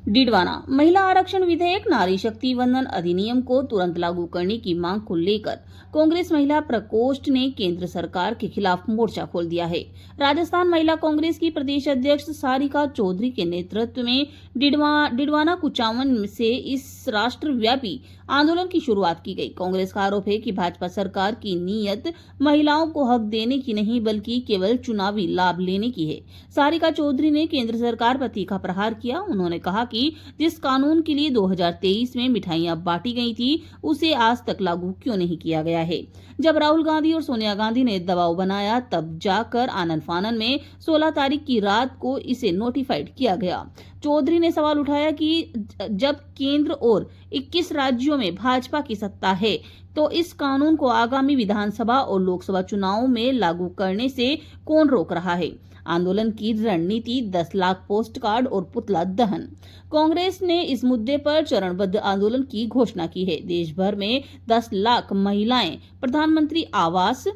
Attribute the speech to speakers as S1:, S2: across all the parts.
S1: डिडवाना महिला आरक्षण विधेयक नारी शक्ति वंदन अधिनियम को तुरंत लागू करने की मांग को लेकर कांग्रेस महिला प्रकोष्ठ ने केंद्र सरकार के खिलाफ मोर्चा खोल दिया है। राजस्थान महिला कांग्रेस की प्रदेश अध्यक्ष सारिका चौधरी के नेतृत्व में डिडवाना कुचामन से इस राष्ट्रव्यापी आंदोलन की शुरुआत की गई। कांग्रेस का आरोप है कि भाजपा सरकार की नीयत महिलाओं को हक देने की नहीं बल्कि केवल चुनावी लाभ लेने की है। सारिका चौधरी ने केंद्र सरकार पर तीखा प्रहार किया। उन्होंने कहा कि जिस कानून के लिए 2023 में मिठाइयां बांटी गई थी उसे आज तक लागू क्यों नहीं किया गया है। जब राहुल गांधी और सोनिया गांधी ने दबाव बनाया तब जाकर आनन फानन में 16 तारीख की रात को इसे नोटिफाइड किया गया। चौधरी ने सवाल उठाया कि जब केंद्र और 21 राज्यों में भाजपा की सत्ता है तो इस कानून को आगामी विधानसभा और लोकसभा चुनावों में लागू करने से कौन रोक रहा है। आंदोलन की रणनीति 10 लाख पोस्ट कार्ड और पुतला दहन। कांग्रेस ने इस मुद्दे पर चरणबद्ध आंदोलन की घोषणा की है। देश भर में 10 लाख महिलाएं प्रधानमंत्री आवास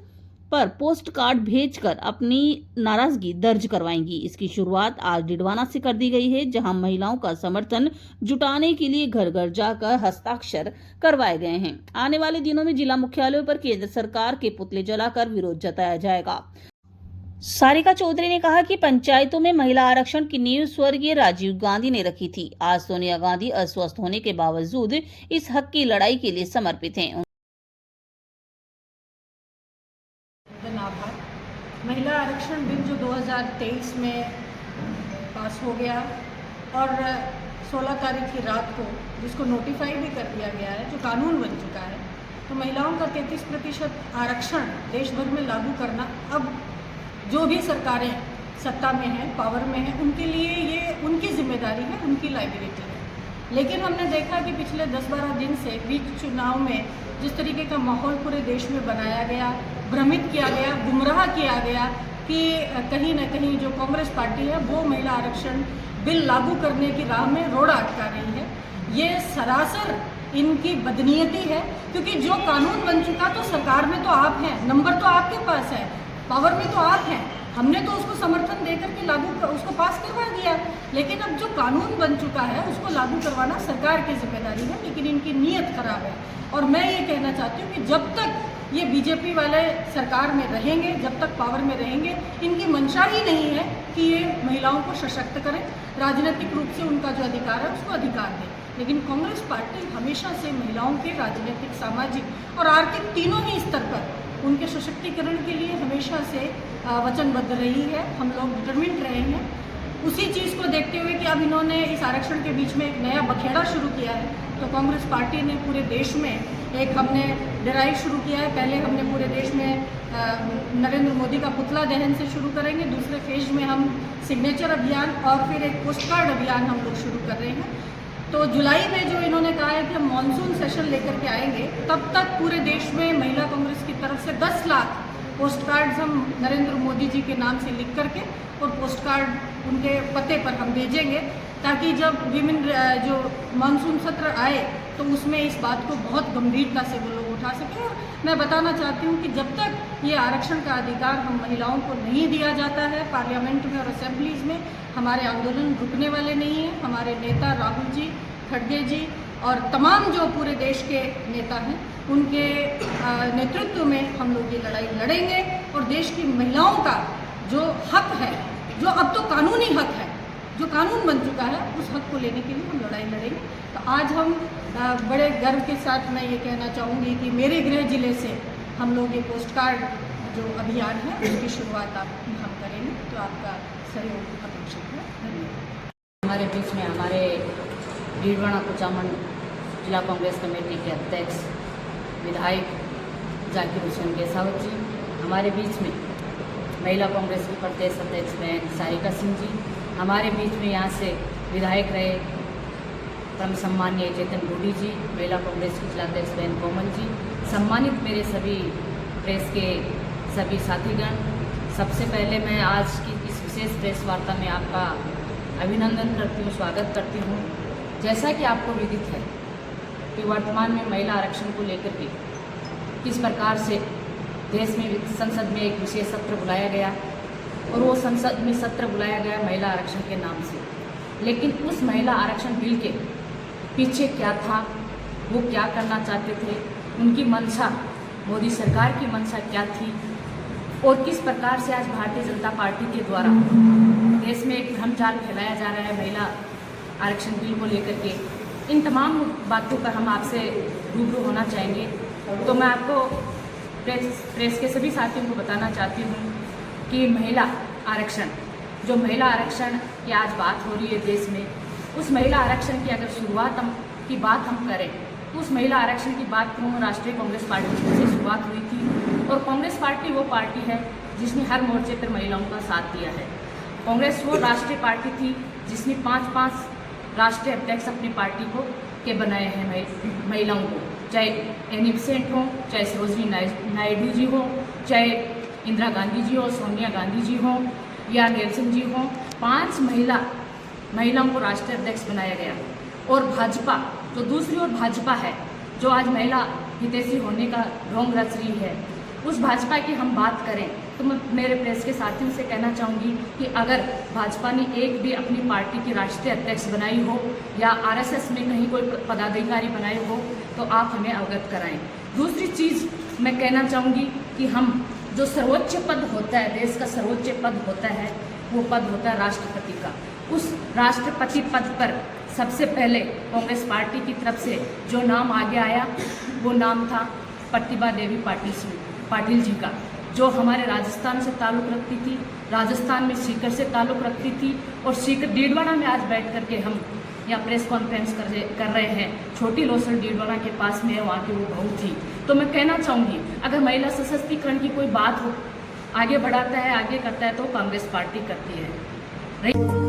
S1: पर पोस्ट कार्ड भेजकर अपनी नाराजगी दर्ज करवाएंगी। इसकी शुरुआत आज डिडवाना से कर दी गई है, जहां महिलाओं का समर्थन जुटाने के लिए घर घर जाकर हस्ताक्षर करवाए गए हैं। आने वाले दिनों में जिला मुख्यालयों पर केंद्र सरकार के पुतले जलाकर विरोध जताया जाएगा। सारिका चौधरी ने कहा कि पंचायतों में महिला आरक्षण की नींव स्वर्गीय राजीव गांधी ने रखी थी। आज सोनिया गांधी अस्वस्थ होने के बावजूद इस हक की लड़ाई के लिए समर्पित हैं।
S2: महिला आरक्षण बिल जो 2023 में पास हो गया और 16 तारीख की रात को जिसको नोटिफाई भी कर दिया गया है, जो कानून बन चुका है, तो महिलाओं का 33% आरक्षण देश भर में लागू करना अब जो भी सरकारें सत्ता में हैं, पावर में हैं, उनके लिए ये उनकी जिम्मेदारी है, उनकी लायबिलिटी है। लेकिन हमने देखा कि पिछले 10-12 दिन से बीच चुनाव में जिस तरीके का माहौल पूरे देश में बनाया गया, भ्रमित किया गया, गुमराह किया गया कि कहीं न कहीं जो कांग्रेस पार्टी है वो महिला आरक्षण बिल लागू करने की राह में रोड़ा अटका रही है, ये सरासर इनकी बदनीयती है। क्योंकि जो कानून बन चुका तो सरकार में तो आप हैं, नंबर तो आपके पास है, पावर में तो आप हैं, हमने तो उसको समर्थन देकर के उसको पास करवा दिया। लेकिन अब जो कानून बन चुका है उसको लागू करवाना सरकार की जिम्मेदारी है, लेकिन इनकी नीयत खराब है। और मैं ये कहना चाहती हूँ कि जब तक ये बीजेपी वाले सरकार में रहेंगे, जब तक पावर में रहेंगे, इनकी मंशा ही नहीं है कि ये महिलाओं को सशक्त करें, राजनीतिक रूप से उनका जो अधिकार है उसको अधिकार दें। लेकिन कांग्रेस पार्टी हमेशा से महिलाओं के राजनीतिक, सामाजिक और आर्थिक तीनों ही स्तर पर उनके सशक्तिकरण के लिए हमेशा से वचनबद्ध रही है। हम लोग डिटरमिन्ड रहे हैं। उसी चीज़ को देखते हुए कि अब इन्होंने इस आरक्षण के बीच में एक नया बखेड़ा शुरू किया है, तो कांग्रेस पार्टी ने पूरे देश में एक हमने ड्राइव शुरू किया है। पहले हमने पूरे देश में नरेंद्र मोदी का पुतला दहन से शुरू करेंगे, दूसरे फेज में हम सिग्नेचर अभियान और फिर एक पोस्ट कार्ड अभियान हम लोग शुरू कर रहे हैं। तो जुलाई में जो इन्होंने कहा है कि हम मानसून सेशन लेकर के आएंगे, तब तक पूरे देश में महिला कांग्रेस की तरफ से 10 लाख पोस्ट कार्ड्स हम नरेंद्र मोदी जी के नाम से लिख करके और पोस्ट कार्ड उनके पते पर हम भेजेंगे, ताकि जब विमेन जो मानसून सत्र आए तो उसमें इस बात को बहुत गंभीरता से वो लोग उठा सकें। और मैं बताना चाहती हूँ कि जब तक ये आरक्षण का अधिकार हम महिलाओं को नहीं दिया जाता है पार्लियामेंट में और असेंबलीज में, हमारे आंदोलन रुकने वाले नहीं हैं। हमारे नेता राहुल जी, खड़गे जी और तमाम जो पूरे देश के नेता हैं, उनके नेतृत्व में हम लोग ये लड़ाई लड़ेंगे और देश की महिलाओं का जो हक है, जो अब तो कानूनी हक है, जो कानून बन चुका है, उस हक को लेने के लिए हम लड़ाई लड़ेंगे। तो आज हम बड़े गर्व के साथ मैं ये कहना चाहूँगी कि मेरे गृह जिले से हम लोग ये पोस्ट कार्ड जो अभियान है उसकी शुरुआत हम करेंगे, तो आपका सहयोग अपेक्षित है। धन्यवाद।
S3: हमारे बीच में हमारे डिडवाना कुचामन जिला कांग्रेस कमेटी के अध्यक्ष विधायक जाकिर हुसैन गेसावत जी, हमारे बीच में महिला कांग्रेस की प्रदेश अध्यक्ष बहन सारिका सिंह जी, हमारे बीच में यहाँ से विधायक रहे परम सम्मानीय चेतन बूढ़ी जी, महिला कांग्रेस की जिलाध्यक्ष बहन कोमल जी, सम्मानित मेरे सभी प्रेस के सभी साथीगण, सबसे पहले मैं आज की इस विशेष प्रेस वार्ता में आपका अभिनंदन करती हूँ, स्वागत करती हूँ। जैसा कि आपको विदित है कि वर्तमान में महिला आरक्षण को लेकर के किस प्रकार से देश में संसद में एक विशेष सत्र बुलाया गया और वो संसद में सत्र बुलाया गया महिला आरक्षण के नाम से। लेकिन उस महिला आरक्षण बिल के पीछे क्या था, वो क्या करना चाहते थे, उनकी मंशा, मोदी सरकार की मंशा क्या थी और किस प्रकार से आज भारतीय जनता पार्टी के द्वारा देश में एक भ्रम जाल फैलाया जा रहा है महिला आरक्षण बिल को लेकर के, इन तमाम बातों पर हम आपसे रूबरू होना चाहेंगे। तो मैं आपको प्रेस के सभी साथियों को बताना चाहती हूँ कि महिला आरक्षण, जो महिला आरक्षण की आज बात हो रही है देश में, उस महिला आरक्षण की अगर शुरुआत की बात हम करें, उस महिला आरक्षण की बात राष्ट्रीय कांग्रेस पार्टी से शुरुआत हुई थी और कांग्रेस पार्टी वो पार्टी है जिसने हर मोर्चे पर महिलाओं का साथ दिया है। कांग्रेस वो राष्ट्रीय पार्टी थी जिसने 5 राष्ट्रीय अध्यक्ष अपनी पार्टी को के बनाए हैं महिलाओं को, चाहे एनी बेसेंट हो, चाहे सरोजिनी नायडू जी हो, चाहे इंदिरा गांधी जी हो, सोनिया गांधी जी हो या नेल्सन जी हो, 5 महिलाओं को राष्ट्रीय अध्यक्ष बनाया गया। और भाजपा, जो दूसरी ओर भाजपा है, जो आज महिला हितैषी होने का ढोंग रच रही है, उस भाजपा की हम बात करें तो मैं मेरे प्रेस के साथियों से कहना चाहूँगी कि अगर भाजपा ने एक भी अपनी पार्टी की राष्ट्रीय अध्यक्ष बनाई हो या आरएसएस में कहीं कोई पदाधिकारी बनाए हो तो आप हमें अवगत कराएं। दूसरी चीज़ मैं कहना चाहूँगी कि हम जो सर्वोच्च पद होता है, देश का सर्वोच्च पद होता है, वो पद होता है राष्ट्रपति का। उस राष्ट्रपति पद पर सबसे पहले कांग्रेस पार्टी की तरफ से जो नाम आगे आया वो नाम था प्रतिभा देवी पाटिल जी का, जो हमारे राजस्थान से ताल्लुक़ रखती थी, राजस्थान में सीकर से ताल्लुक़ रखती थी और सीकर डीडवाना में आज बैठ करके हम यहाँ प्रेस कॉन्फ्रेंस कर रहे हैं। छोटी लोसल डीडवाना के पास में है, वहाँ की वो बहू थी। तो मैं कहना चाहूँगी अगर महिला सशक्तिकरण की कोई बात हो, आगे बढ़ाता है, आगे करता है तो कांग्रेस पार्टी करती है।